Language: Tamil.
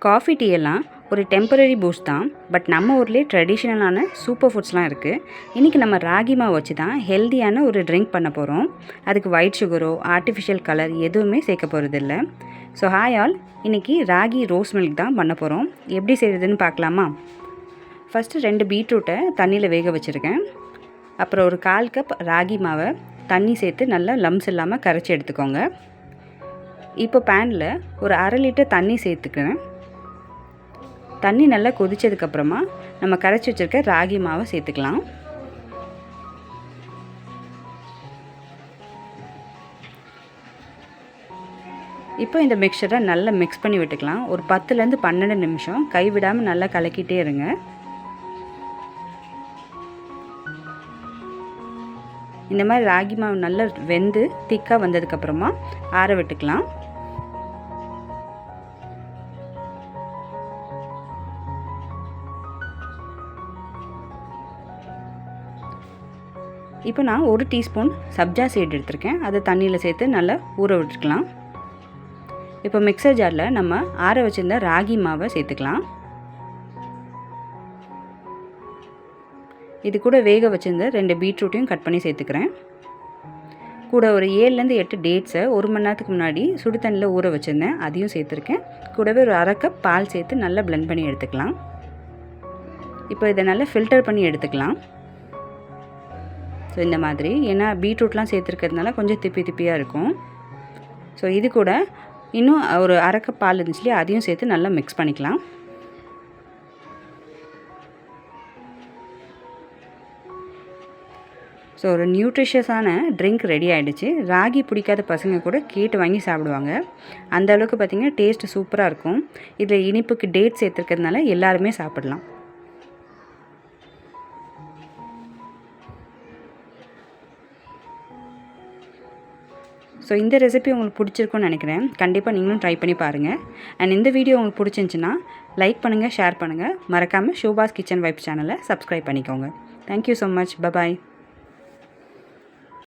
காஃபி டீ எல்லாம் ஒரு டெம்பரரி பூஸ்ட் தான். பட் நம்ம ஊர்லேயே ட்ரெடிஷ்னலான சூப்பர் ஃபுட்ஸ்லாம் இருக்குது. இன்றைக்கி நம்ம ராகி மாவு வச்சு தான் ஹெல்த்தியான ஒரு ட்ரிங்க் பண்ண போகிறோம். அதுக்கு ஒயிட் சுகரோ ஆர்டிஃபிஷியல் கலர் எதுவுமே சேர்க்க போகிறதில்ல. ஸோ ஹாய் ஆல், இன்றைக்கி ராகி ரோஸ் மில்க் தான் பண்ண போகிறோம். எப்படி செய்கிறதுன்னு பார்க்கலாமா? ஃபஸ்ட்டு 2 பீட்ரூட்டை தண்ணியில் வேக வச்சுருக்கேன். அப்புறம் ஒரு 1/4 கப் ராகி மாவை தண்ணி சேர்த்து நல்லா லம்ஸ் இல்லாமல் கரைச்சி எடுத்துக்கோங்க. இப்போ பேனில் ஒரு 1/2 லிட்டர் தண்ணி சேர்த்துக்கிறேன். தண்ணி நல்லா கொதித்ததுக்கப்புறமா நம்ம கரைச்சி வச்சுருக்க ராகி மாவை சேர்த்துக்கலாம். இப்போ இந்த மிக்சரை நல்லா மிக்ஸ் பண்ணி விட்டுக்கலாம். ஒரு 10லேருந்து 12 நிமிஷம் கைவிடாமல் நல்லா கலக்கிட்டே இருங்க. இந்த மாதிரி ராகி மாவு நல்லா வெந்து திக்காக வந்ததுக்கப்புறமா ஆற விட்டுக்கலாம். இப்போ நான் 1 டீஸ்பூன் சப்ஜா சீட் எடுத்திருக்கேன். அதை தண்ணியில் சேர்த்து நல்லா ஊற விட்டுக்கலாம். இப்போ மிக்சர் ஜாரில் நம்ம ஆற வச்சுருந்த ராகி மாவை சேர்த்துக்கலாம். இது கூட வேக வச்சுருந்த 2 பீட்ரூட்டையும் கட் பண்ணி சேர்த்துக்கிறேன். கூட ஒரு 7லேருந்து 8 டேட்ஸை 1 மணி நேரத்துக்கு முன்னாடி சுடு தண்ணியில் ஊற வச்சுருந்தேன், அதையும் சேர்த்துருக்கேன். கூடவே ஒரு 1/2 கப் பால் சேர்த்து நல்லா பிளெண்ட் பண்ணி எடுத்துக்கலாம். இப்போ இதை நல்லா ஃபில்டர் பண்ணி எடுத்துக்கலாம். ஸோ இந்த மாதிரி, ஏன்னா பீட்ரூட்லாம் சேர்த்துருக்கிறதுனால கொஞ்சம் திப்பியாக இருக்கும். ஸோ இது கூட இன்னும் ஒரு 1/2 கப் பால் இருந்துச்சு இல்லையா, அதையும் சேர்த்து நல்லா மிக்ஸ் பண்ணிக்கலாம். ஸோ ஒரு நியூட்ரிஷியஸான ட்ரிங்க் ரெடி ஆகிடுச்சு. ராகி பிடிக்காத பசங்க கூட கேட்டு வாங்கி சாப்பிடுவாங்க. அந்த அளவுக்கு பார்த்திங்கன்னா டேஸ்ட்டு சூப்பராக இருக்கும். இதில் இனிப்புக்கு டேட் சேர்த்துருக்கிறதுனால எல்லாருமே சாப்பிடலாம். ஸோ இந்த ரெசிபி உங்களுக்கு பிடிச்சிருக்குன்னு நினைக்கிறேன். கண்டிப்பாக நீங்களும் ட்ரை பண்ணி பாருங்கள். அண்ட் இந்த வீடியோ உங்களுக்கு பிடிச்சிருந்துச்சின்னா லைக் பண்ணுங்கள், ஷேர் பண்ணுங்கள். மறக்காமல் ஷோபாஸ் கிச்சன் வைப்ஸ் சேனலை சப்ஸ்கிரைப் பண்ணிக்கோங்க. Thank you so much. பபாய்.